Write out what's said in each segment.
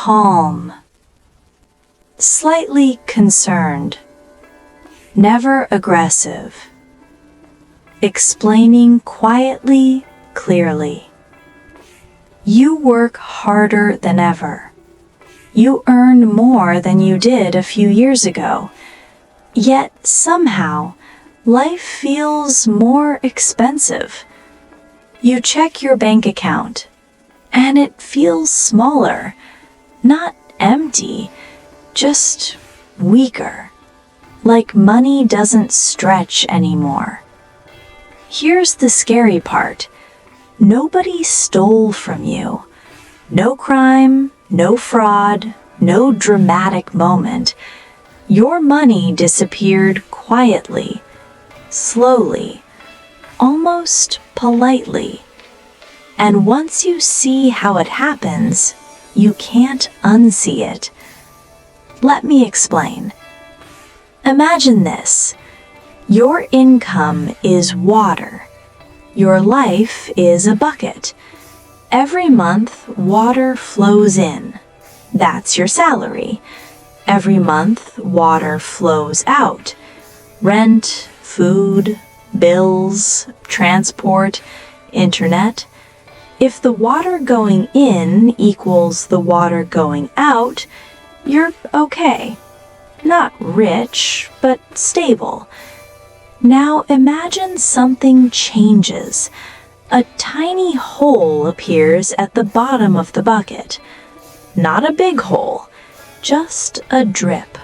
calm, slightly concerned, never aggressive, explaining quietly, clearly. You work harder than ever. You earn more than you did a few years ago. Yet somehow, life feels more expensive. You check your bank account, and it feels smaller, not empty, just weaker, like money doesn't stretch anymore. Here's the scary part. Nobody stole from you. No crime, no fraud, no dramatic moment. Your money disappeared quietly, slowly, almost politely. And once you see how it happens, you can't unsee it. Let me explain. Imagine this. Your income is water. Your life is a bucket. Every month, water flows in. That's your salary. Every month, water flows out. Rent, food, bills, transport, internet. If the water going in equals the water going out, you're okay. Not rich, but stable. Now imagine something changes. A tiny hole appears at the bottom of the bucket. Not a big hole, just a drip.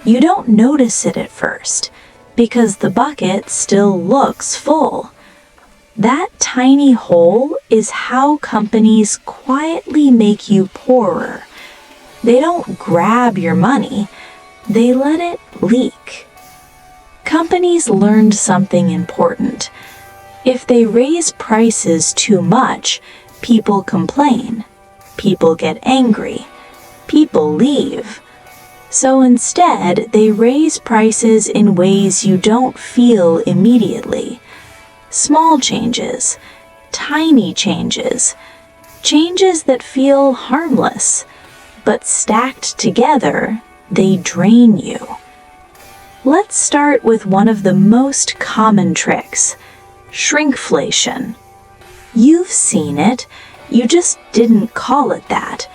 You don't notice it at first, because the bucket still looks full. That tiny hole is how companies quietly make you poorer. They don't grab your money, they let it leak. Companies learned something important. If they raise prices too much, people complain. People get angry. People leave. So instead, they raise prices in ways you don't feel immediately. Small changes, tiny changes, changes that feel harmless, but stacked together, they drain you. Let's start with one of the most common tricks, shrinkflation. You've seen it, you just didn't call it that.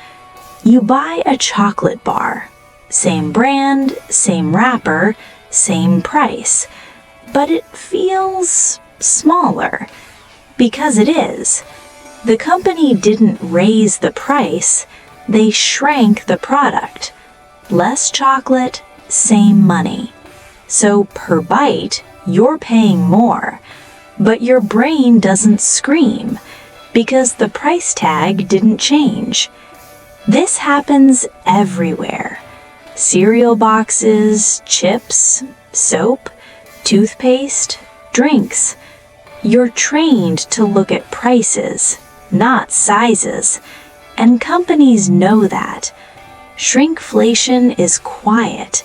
You buy a chocolate bar. Same brand, same wrapper, same price. But it feels smaller. Because it is. The company didn't raise the price, they shrank the product. Less chocolate, same money. So per bite, you're paying more. But your brain doesn't scream, because the price tag didn't change. This happens everywhere. Cereal boxes, chips, soap, toothpaste, drinks. You're trained to look at prices, not sizes, and companies know that. Shrinkflation is quiet.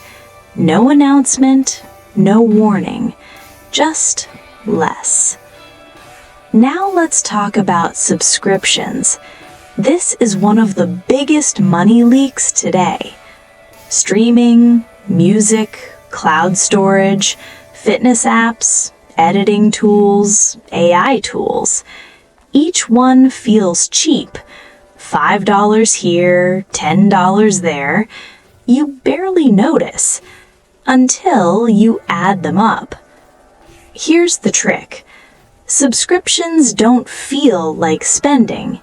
No announcement, no warning, just less. Now let's talk about subscriptions. This is one of the biggest money leaks today. Streaming, music, cloud storage, fitness apps, editing tools, AI tools. Each one feels cheap. $5 here, $10 there. You barely notice until you add them up. Here's the trick. Subscriptions don't feel like spending.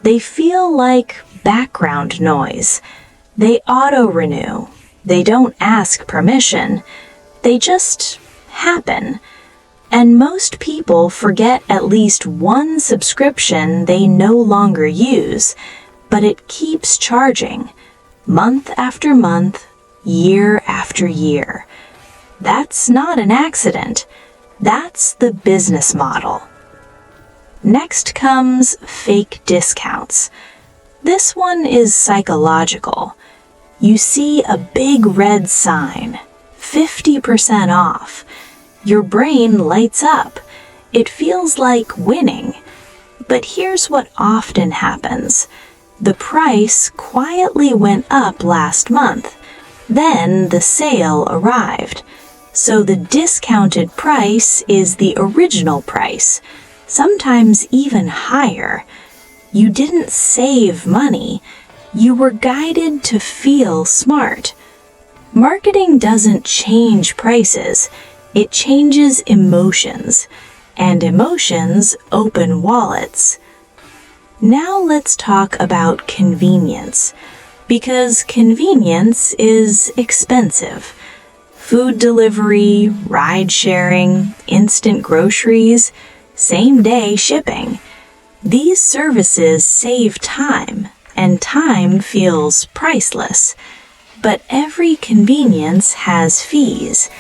They feel like background noise. They auto-renew. They don't ask permission. They just happen. And most people forget at least one subscription they no longer use, but it keeps charging, month after month, year after year. That's not an accident. That's the business model. Next comes fake discounts. This one is psychological. You see a big red sign, 50% off. Your brain lights up. It feels like winning. But here's what often happens. The price quietly went up last month. Then the sale arrived. So the discounted price is the original price, sometimes even higher. You didn't save money. You were guided to feel smart. Marketing doesn't change prices. It changes emotions, and emotions open wallets. Now let's talk about convenience, because convenience is expensive. Food delivery, ride sharing, instant groceries, same-day shipping. These services save time, and time feels priceless. But every convenience has fees.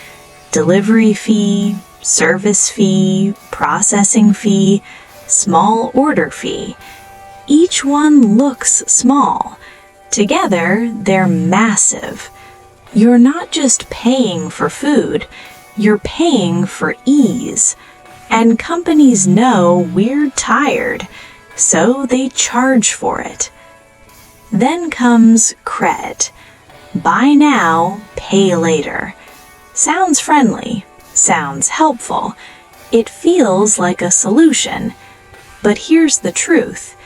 Delivery fee, service fee, processing fee, small order fee. Each one looks small. Together, they're massive. You're not just paying for food, you're paying for ease. And companies know we're tired, so they charge for it. Then comes cred. Buy now, pay later. Sounds friendly, sounds helpful. It feels like a solution. But here's the truth.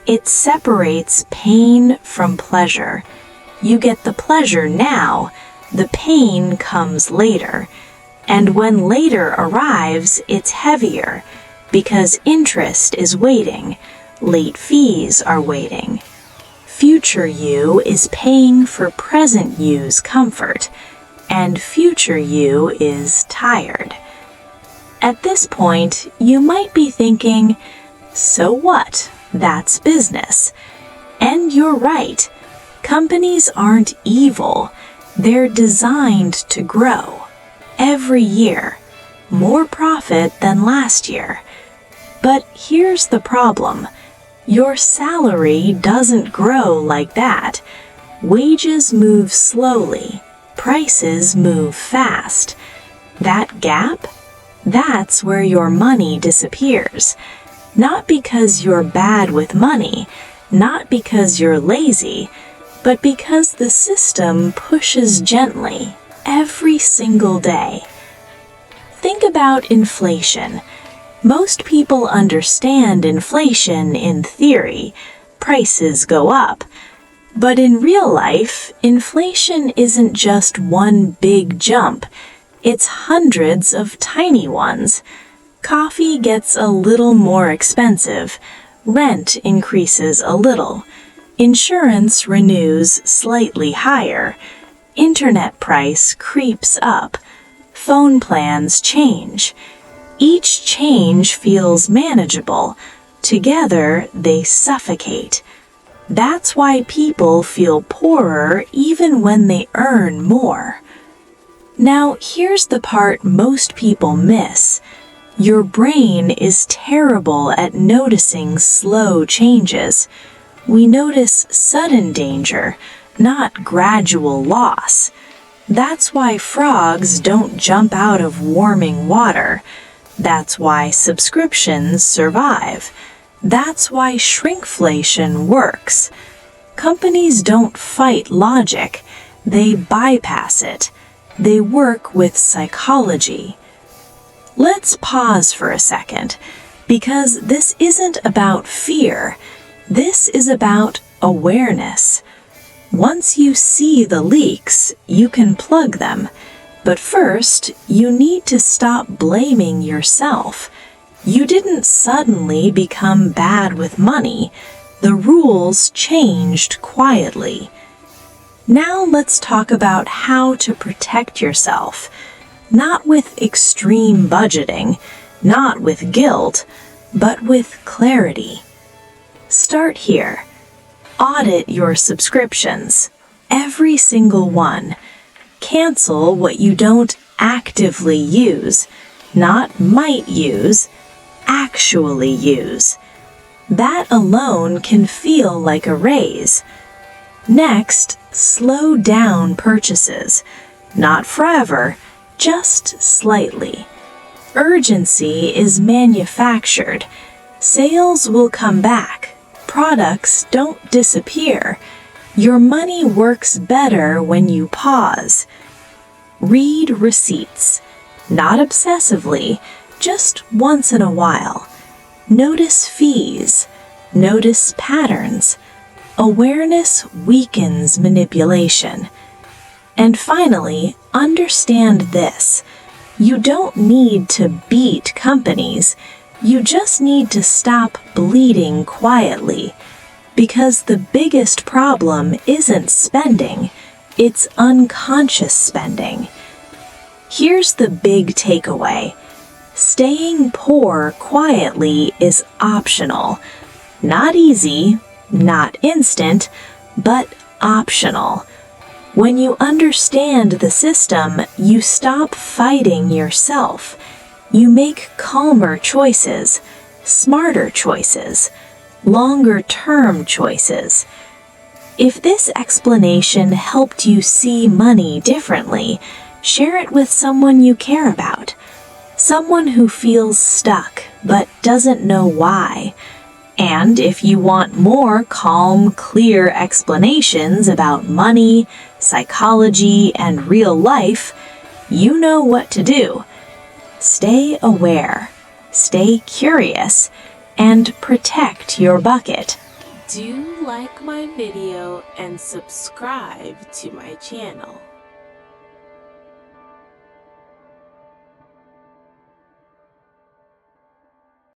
It separates pain from pleasure. You get the pleasure now, the pain comes later. And when later arrives, it's heavier, because interest is waiting, late fees are waiting. Future you is paying for present you's comfort, and future you is tired. At this point, you might be thinking, so what? That's business. And you're right. Companies aren't evil. They're designed to grow. Every year, more profit than last year. But here's the problem. Your salary doesn't grow like that. Wages move slowly. Prices move fast. That gap? That's where your money disappears. Not because you're bad with money, not because you're lazy, but because the system pushes gently every single day. Think about inflation. Most people understand inflation in theory. Prices go up. But in real life, inflation isn't just one big jump. It's hundreds of tiny ones. Coffee gets a little more expensive. Rent increases a little. Insurance renews slightly higher. Internet price creeps up. Phone plans change. Each change feels manageable. Together, they suffocate. That's why people feel poorer even when they earn more. Now, here's the part most people miss. Your brain is terrible at noticing slow changes. We notice sudden danger, not gradual loss. That's why frogs don't jump out of warming water. That's why subscriptions survive. That's why shrinkflation works. Companies don't fight logic. They bypass it. They work with psychology. Let's pause for a second, because this isn't about fear. This is about awareness. Once you see the leaks, you can plug them. But first, you need to stop blaming yourself. You didn't suddenly become bad with money. The rules changed quietly. Now let's talk about how to protect yourself. Not with extreme budgeting, not with guilt, but with clarity. Start here. Audit your subscriptions. Every single one. Cancel what you don't actively use, not might use, actually use. That alone can feel like a raise. Next, slow down purchases. Not forever, just slightly. Urgency is manufactured. Sales will come back. Products don't disappear. Your money works better when you pause. Read receipts, not obsessively, just once in a while. Notice fees. Notice patterns. Awareness weakens manipulation. And finally, understand this. You don't need to beat companies. You just need to stop bleeding quietly. Because the biggest problem isn't spending, it's unconscious spending. Here's the big takeaway. Staying poor quietly is optional. Not easy, not instant, but optional. When you understand the system, you stop fighting yourself. You make calmer choices, smarter choices, longer-term choices. If this explanation helped you see money differently, share it with someone you care about. Someone who feels stuck but doesn't know why. And if you want more calm, clear explanations about money, psychology, and real life, you know what to do. Stay aware, stay curious, and protect your bucket. Do like my video and subscribe to my channel.